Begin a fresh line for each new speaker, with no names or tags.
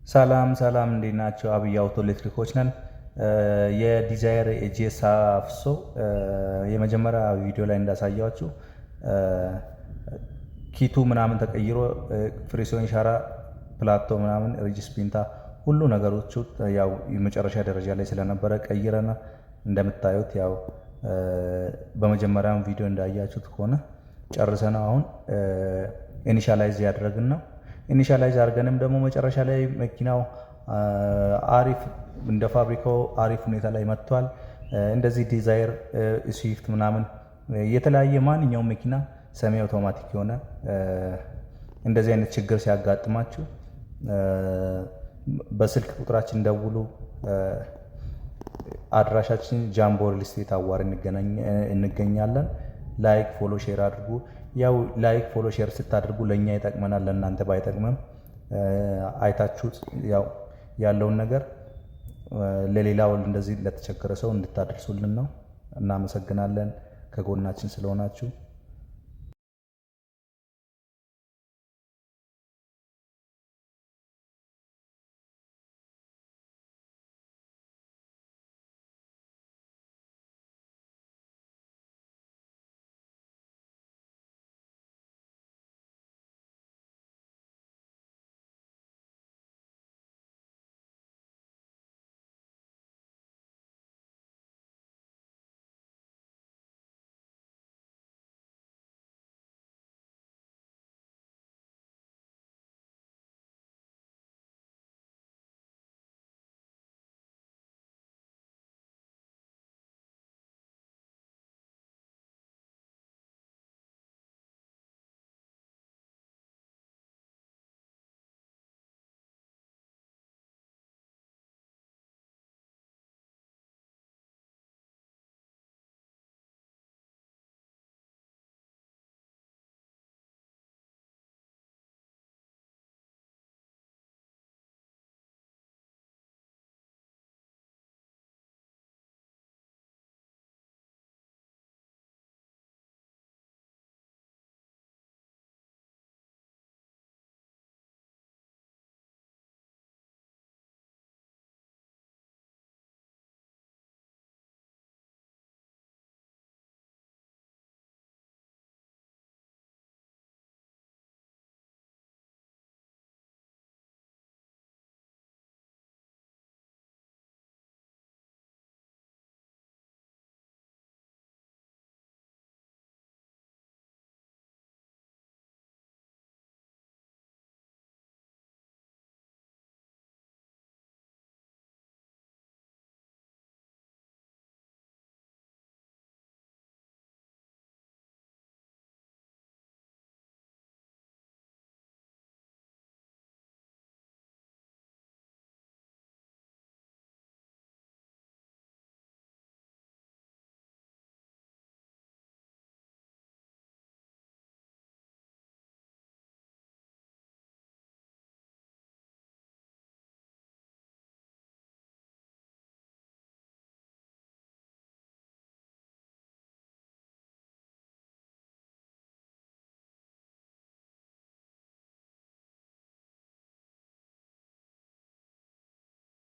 ሰላም ሰላም እንዴት ናቸው? አብይ አውቶ ኤሌክትሪኮች ነን። የዲዛይር ኤጂኤስ አፍሶ የመጀመሪያ ቪዲዮ ላይ እንዳሳያችሁ ኪቱ ምናምን ተቀይሮ ፍሪሲዮን ሻራ ፕላቶ ምናምን ሪጅስ ፒንታ ሁሉ ነገሮቹ ያው የመጨረሻ ደረጃ ላይ ስለነበረ ቀይረና እንደምታዩት ያው በመጀመሪያው ቪዲዮ እንዳያችሁት ከሆነ ጨርሰና አሁን ኢኒሻላይዝ ያደረግን ነው። ኢኒሻላይዝ አድርገንም ደግሞ መጨረሻ ላይ መኪናው አሪፍ እንደ ፋብሪካው አሪፍ ሁኔታ ላይ መጥቷል። እንደዚህ ዲዛይር ስዊፍት ምናምን የተለያየ ማንኛውም መኪና ሰሚ አውቶማቲክ የሆነ እንደዚህ አይነት ችግር ሲያጋጥማችሁ በስልክ ቁጥራችን ደውሉ። አድራሻችን ጃምቦ ሪል ስቴት አዋር እንገኛለን። ላይክ ፎሎ ሼር አድርጉ። ያው ላይክ ፎሎ ሼር ስታደርጉ ለኛ ይጠቅመናል፣ ለእናንተ ባይጠቅምም አይታችሁት ያው ያለውን ነገር ለሌላው እንደዚህ ለተቸገረ ሰው እንድታደርሱልን ነው። እናመሰግናለን ከጎናችን ስለሆናችሁ።